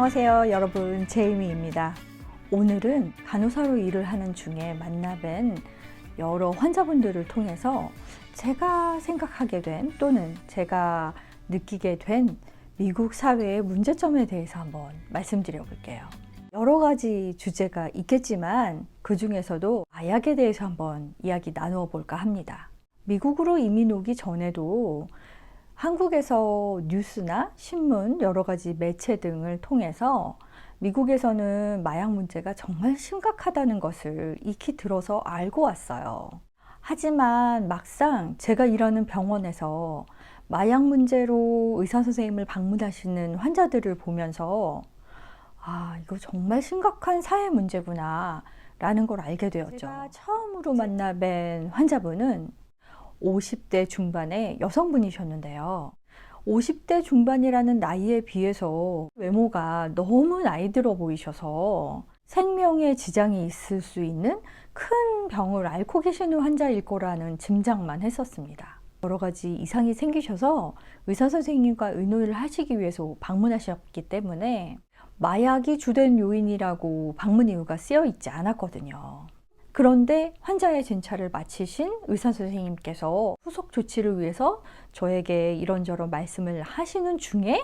안녕하세요 여러분, 제이미입니다. 오늘은 간호사로 일을 하는 중에 만나뵌 여러 환자분들을 통해서 제가 생각하게 된 또는 제가 느끼게 된 미국 사회의 문제점에 대해서 한번 말씀드려 볼게요. 여러 가지 주제가 있겠지만 그 중에서도 마약에 대해서 한번 이야기 나누어 볼까 합니다. 미국으로 이민 오기 전에도 한국에서 뉴스나 신문, 여러 가지 매체 등을 통해서 미국에서는 마약 문제가 정말 심각하다는 것을 익히 들어서 알고 왔어요. 하지만 막상 제가 일하는 병원에서 마약 문제로 의사 선생님을 방문하시는 환자들을 보면서 이거 정말 심각한 사회 문제구나 라는 걸 알게 되었죠. 제가 처음으로 만나뵌 환자분은 50대 중반의 여성분이셨는데요. 50대 중반이라는 나이에 비해서 외모가 너무 나이 들어 보이셔서 생명에 지장이 있을 수 있는 큰 병을 앓고 계시는 환자일 거라는 짐작만 했었습니다. 여러 가지 이상이 생기셔서 의사 선생님과 의논을 하시기 위해서 방문하셨기 때문에 마약이 주된 요인이라고 방문 이유가 쓰여 있지 않았거든요. 그런데 환자의 진찰을 마치신 의사 선생님께서 후속 조치를 위해서 저에게 이런저런 말씀을 하시는 중에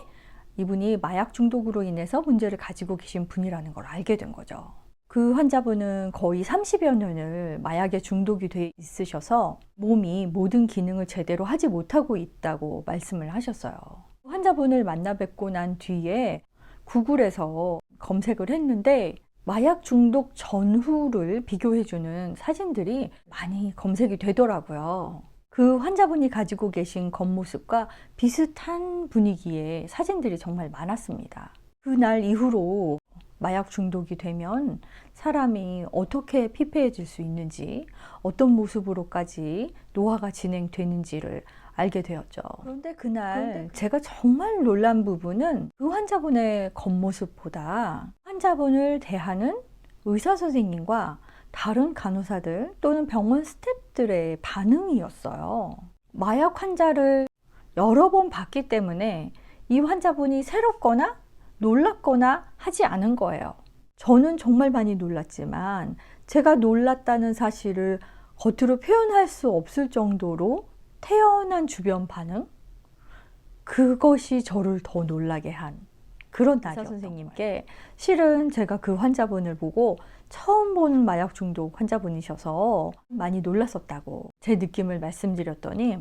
이분이 마약 중독으로 인해서 문제를 가지고 계신 분이라는 걸 알게 된 거죠. 그 환자분은 거의 30여 년을 마약에 중독이 돼 있으셔서 몸이 모든 기능을 제대로 하지 못하고 있다고 말씀을 하셨어요. 환자분을 만나 뵙고 난 뒤에 구글에서 검색을 했는데 마약 중독 전후를 비교해주는 사진들이 많이 검색이 되더라고요. 그 환자분이 가지고 계신 겉모습과 비슷한 분위기의 사진들이 정말 많았습니다. 그날 이후로 마약 중독이 되면 사람이 어떻게 피폐해질 수 있는지, 어떤 모습으로까지 노화가 진행되는지를 알게 되었죠. 그런데 그날 제가 정말 놀란 부분은 그 환자분의 겉모습보다 환자분을 대하는 의사 선생님과 다른 간호사들 또는 병원 스태프들의 반응이었어요. 마약 환자를 여러 번 봤기 때문에 이 환자분이 새롭거나 놀랍거나 하지 않은 거예요. 저는 정말 많이 놀랐지만 제가 놀랐다는 사실을 겉으로 표현할 수 없을 정도로 태연한 주변 반응? 그것이 저를 더 놀라게 한 그런 날이었던 의사 선생님께 실은 제가 그 환자분을 보고 처음 보는 마약 중독 환자분이셔서 많이 놀랐었다고 제 느낌을 말씀드렸더니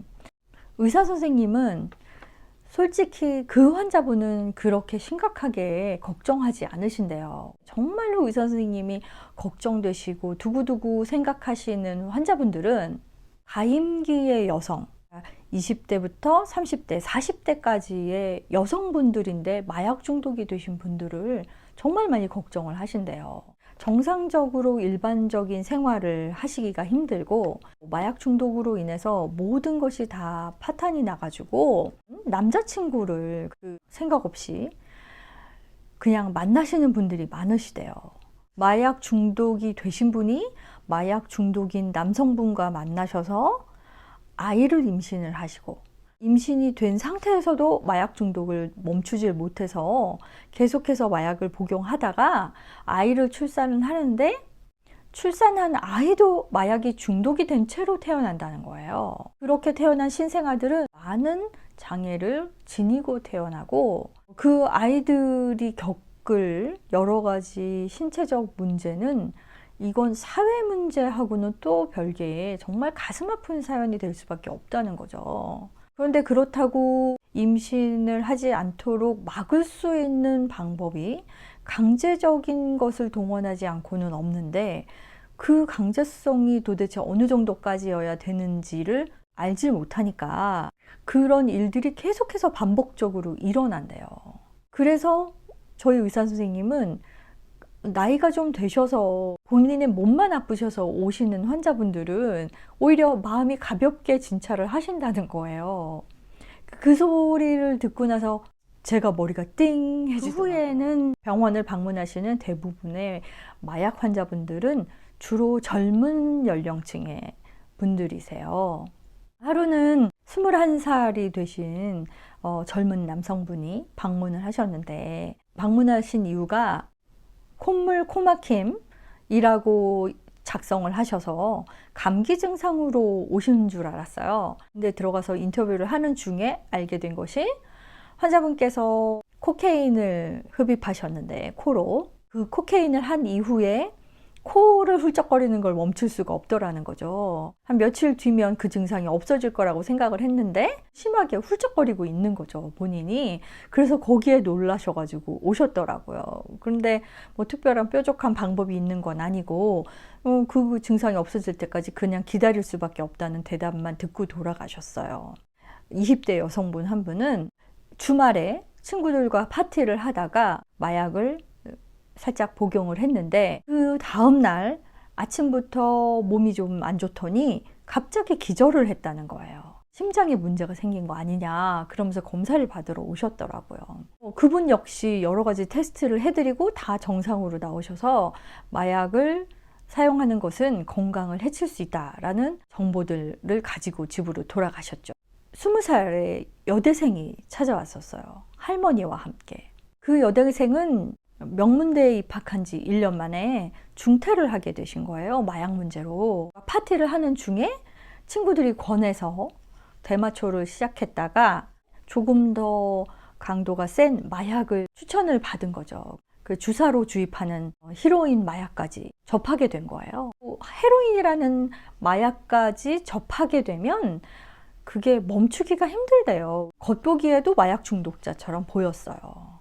의사 선생님은 솔직히 그 환자분은 그렇게 심각하게 걱정하지 않으신대요. 정말로 의사 선생님이 걱정되시고 두고두고 생각하시는 환자분들은 가임기의 여성, 20대부터 30대, 40대까지의 여성분들인데 마약 중독이 되신 분들을 정말 많이 걱정을 하신대요. 정상적으로 일반적인 생활을 하시기가 힘들고 마약 중독으로 인해서 모든 것이 다 파탄이 나가지고 남자친구를 생각 없이 그냥 만나시는 분들이 많으시대요. 마약 중독이 되신 분이 마약 중독인 남성분과 만나셔서 아이를 임신을 하시고 임신이 된 상태에서도 마약 중독을 멈추질 못해서 계속해서 마약을 복용하다가 아이를 출산을 하는데 출산한 아이도 마약이 중독이 된 채로 태어난다는 거예요. 그렇게 태어난 신생아들은 많은 장애를 지니고 태어나고 그 아이들이 겪을 여러 가지 신체적 문제는 이건 사회 문제하고는 또 별개의 정말 가슴 아픈 사연이 될 수밖에 없다는 거죠. 그런데 그렇다고 임신을 하지 않도록 막을 수 있는 방법이 강제적인 것을 동원하지 않고는 없는데 그 강제성이 도대체 어느 정도까지여야 되는지를 알지 못하니까 그런 일들이 계속해서 반복적으로 일어난대요. 그래서 저희 의사 선생님은 나이가 좀 되셔서 본인의 몸만 아프셔서 오시는 환자분들은 오히려 마음이 가볍게 진찰을 하신다는 거예요. 그 소리를 듣고 나서 제가 머리가 띵 해지더라고요. 그 후에는 병원을 방문하시는 대부분의 마약 환자분들은 주로 젊은 연령층의 분들이세요. 하루는 21살이 되신 젊은 남성분이 방문을 하셨는데 방문하신 이유가 콧물 코막힘이라고 작성을 하셔서 감기 증상으로 오신 줄 알았어요. 근데 들어가서 인터뷰를 하는 중에 알게 된 것이 환자분께서 코케인을 흡입하셨는데 코로 그 코케인을 한 이후에 코를 훌쩍거리는 걸 멈출 수가 없더라는 거죠. 한 며칠 뒤면 그 증상이 없어질 거라고 생각을 했는데 심하게 훌쩍거리고 있는 거죠, 본인이. 그래서 거기에 놀라셔가지고 오셨더라고요. 그런데 뭐 특별한 뾰족한 방법이 있는 건 아니고 그 증상이 없어질 때까지 그냥 기다릴 수밖에 없다는 대답만 듣고 돌아가셨어요. 20대 여성분 한 분은 주말에 친구들과 파티를 하다가 마약을 살짝 복용을 했는데 그 다음날 아침부터 몸이 좀 안 좋더니 갑자기 기절을 했다는 거예요. 심장에 문제가 생긴 거 아니냐 그러면서 검사를 받으러 오셨더라고요. 그분 역시 여러 가지 테스트를 해드리고 다 정상으로 나오셔서 마약을 사용하는 것은 건강을 해칠 수 있다라는 정보들을 가지고 집으로 돌아가셨죠. 20살의 여대생이 찾아왔었어요. 할머니와 함께. 그 여대생은 명문대에 입학한 지 1년 만에 중퇴를 하게 되신 거예요. 마약 문제로. 파티를 하는 중에 친구들이 권해서 대마초를 시작했다가 조금 더 강도가 센 마약을 추천을 받은 거죠. 그 주사로 주입하는 히로인 마약까지 접하게 된 거예요. 헤로인이라는 마약까지 접하게 되면 그게 멈추기가 힘들대요. 겉보기에도 마약 중독자처럼 보였어요.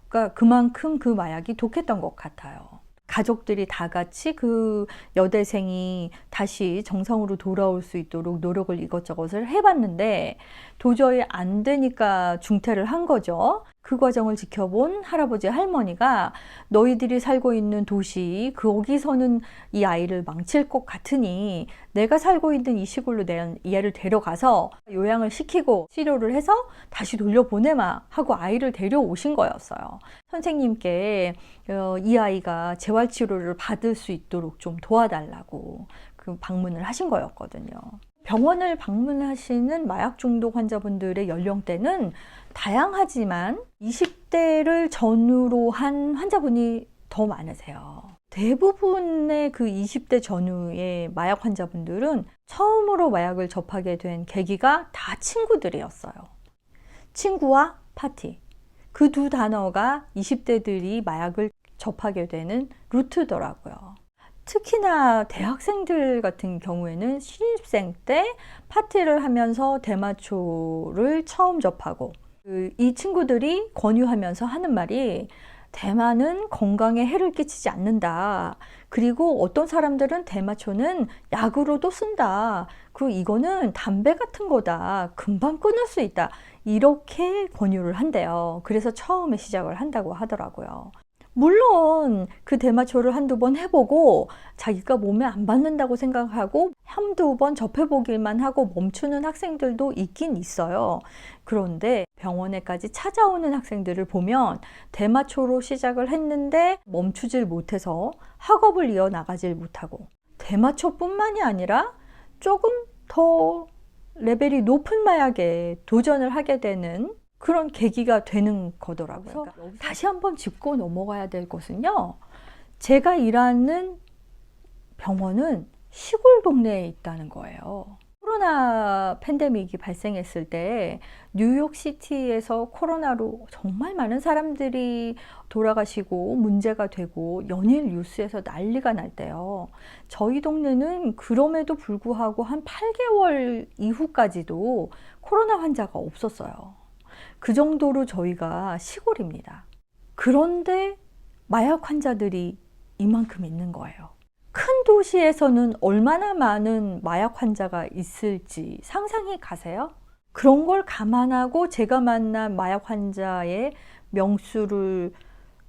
그러니까 그만큼 그 마약이 독했던 것 같아요. 가족들이 다 같이 그 여대생이 다시 정상으로 돌아올 수 있도록 노력을 이것저것을 해봤는데 도저히 안 되니까 중퇴를 한 거죠. 그 과정을 지켜본 할아버지 할머니가 너희들이 살고 있는 도시 거기서는 이 아이를 망칠 것 같으니 내가 살고 있는 이 시골로 얘를 데려가서 요양을 시키고 치료를 해서 다시 돌려보내마 하고 아이를 데려오신 거였어요. 선생님께 이 아이가 재활치료를 받을 수 있도록 좀 도와달라고 그 방문을 하신 거였거든요. 병원을 방문하시는 마약 중독 환자분들의 연령대는 다양하지만 20대를 전후로 한 환자분이 더 많으세요. 대부분의 그 20대 전후의 마약 환자분들은 처음으로 마약을 접하게 된 계기가 다 친구들이었어요. 친구와 파티. 그 두 단어가 20대들이 마약을 접하게 되는 루트더라고요. 특히나 대학생들 같은 경우에는 신입생 때 파티를 하면서 대마초를 처음 접하고 이 친구들이 권유하면서 하는 말이 대마는 건강에 해를 끼치지 않는다. 그리고 어떤 사람들은 대마초는 약으로도 쓴다. 그리고 이거는 담배 같은 거다. 금방 끊을 수 있다. 이렇게 권유를 한대요. 그래서 처음에 시작을 한다고 하더라고요. 물론 그 대마초를 한두 번 해보고 자기가 몸에 안 받는다고 생각하고 한두 번 접해보기만 하고 멈추는 학생들도 있긴 있어요. 그런데 병원에까지 찾아오는 학생들을 보면 대마초로 시작을 했는데 멈추질 못해서 학업을 이어나가질 못하고 대마초뿐만이 아니라 조금 더 레벨이 높은 마약에 도전을 하게 되는 그런 계기가 되는 거더라고요. 그러니까 다시 한번 짚고 넘어가야 될 것은요. 제가 일하는 병원은 시골 동네에 있다는 거예요. 코로나 팬데믹이 발생했을 때 뉴욕시티에서 코로나로 정말 많은 사람들이 돌아가시고 문제가 되고 연일 뉴스에서 난리가 날 때요. 저희 동네는 그럼에도 불구하고 한 8개월 이후까지도 코로나 환자가 없었어요. 그 정도로 저희가 시골입니다. 그런데 마약 환자들이 이만큼 있는 거예요. 큰 도시에서는 얼마나 많은 마약 환자가 있을지 상상이 가세요? 그런 걸 감안하고 제가 만난 마약 환자의 명수를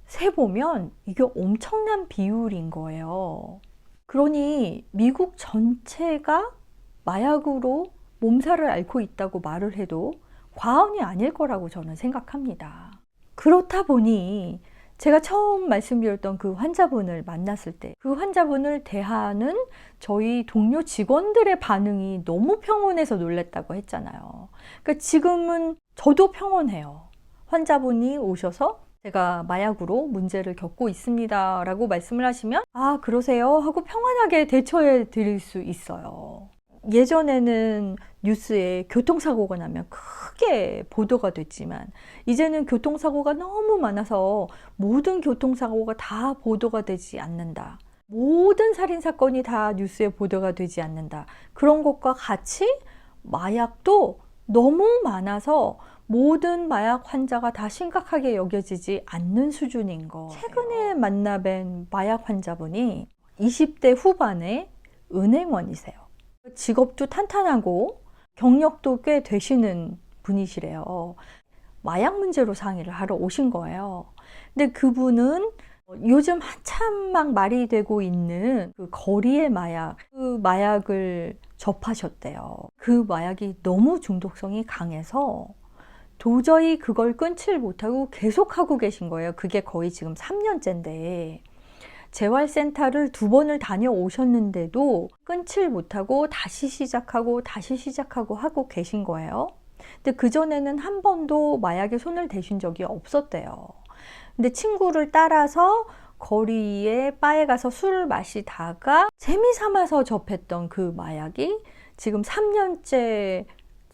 세보면 이게 엄청난 비율인 거예요. 그러니 미국 전체가 마약으로 몸살을 앓고 있다고 말을 해도 과언이 아닐 거라고 저는 생각합니다. 그렇다 보니 제가 처음 말씀드렸던 그 환자분을 만났을 때 그 환자분을 대하는 저희 동료 직원들의 반응이 너무 평온해서 놀랬다고 했잖아요. 그러니까 지금은 저도 평온해요. 환자분이 오셔서 제가 마약으로 문제를 겪고 있습니다 라고 말씀을 하시면 아 그러세요 하고 평안하게 대처해 드릴 수 있어요. 예전에는 뉴스에 교통사고가 나면 크게 보도가 됐지만 이제는 교통사고가 너무 많아서 모든 교통사고가 다 보도가 되지 않는다. 모든 살인사건이 다 뉴스에 보도가 되지 않는다. 그런 것과 같이 마약도 너무 많아서 모든 마약 환자가 다 심각하게 여겨지지 않는 수준인 거. 최근에 만나뵌 마약 환자분이 20대 후반의 은행원이세요. 직업도 탄탄하고 경력도 꽤 되시는 분이시래요. 마약 문제로 상의를 하러 오신 거예요. 근데 그분은 요즘 한참 막 말이 되고 있는 그 거리의 마약, 그 마약을 접하셨대요. 그 마약이 너무 중독성이 강해서 도저히 그걸 끊질 못하고 계속하고 계신 거예요. 그게 거의 지금 3년째인데 재활센터를 2번을 다녀오셨는데도 끊질 못하고 다시 시작하고 하고 계신 거예요. 근데 그전에는 한 번도 마약에 손을 대신 적이 없었대요. 근데 친구를 따라서 거리에 바에 가서 술을 마시다가 재미 삼아서 접했던 그 마약이 지금 3년째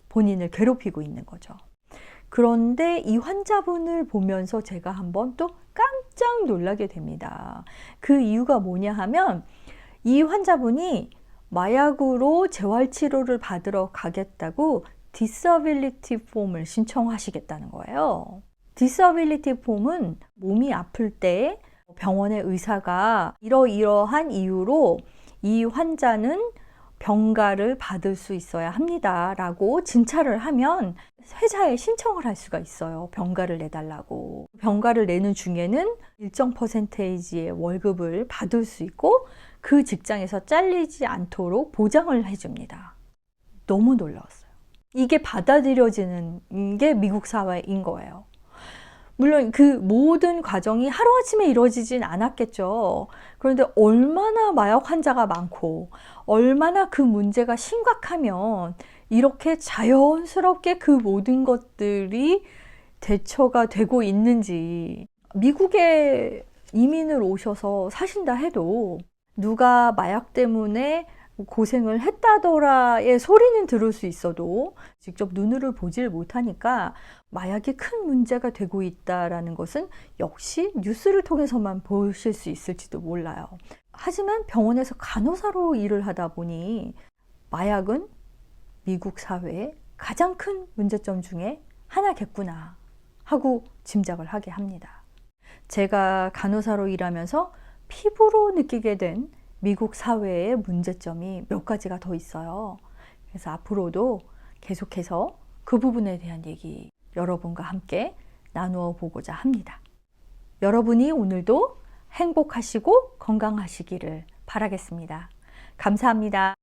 본인을 괴롭히고 있는 거죠. 그런데 이 환자분을 보면서 제가 한번 또 깜짝 놀라게 됩니다. 그 이유가 뭐냐 하면 이 환자분이 마약으로 재활치료를 받으러 가겠다고 디서빌리티 폼을 신청하시겠다는 거예요. 디서빌리티 폼은 몸이 아플 때 병원의 의사가 이러이러한 이유로 이 환자는 병가를 받을 수 있어야 합니다 라고 진찰을 하면 회사에 신청을 할 수가 있어요. 병가를 내달라고. 병가를 내는 중에는 일정 퍼센테이지의 월급을 받을 수 있고 그 직장에서 잘리지 않도록 보장을 해줍니다. 너무 놀라웠어요. 이게 받아들여지는 게 미국 사회인 거예요. 물론 그 모든 과정이 하루아침에 이루어지진 않았겠죠. 그런데 얼마나 마약 환자가 많고 얼마나 그 문제가 심각하면 이렇게 자연스럽게 그 모든 것들이 대처가 되고 있는지. 미국에 이민을 오셔서 사신다 해도 누가 마약 때문에 고생을 했다더라의 소리는 들을 수 있어도 직접 눈으로 보질 못하니까 마약이 큰 문제가 되고 있다는 것은 역시 뉴스를 통해서만 보실 수 있을지도 몰라요. 하지만 병원에서 간호사로 일을 하다 보니 마약은 미국 사회의 가장 큰 문제점 중에 하나겠구나 하고 짐작을 하게 합니다. 제가 간호사로 일하면서 피부로 느끼게 된 미국 사회의 문제점이 몇 가지가 더 있어요. 그래서 앞으로도 계속해서 그 부분에 대한 얘기 여러분과 함께 나누어 보고자 합니다. 여러분이 오늘도 행복하시고 건강하시기를 바라겠습니다. 감사합니다.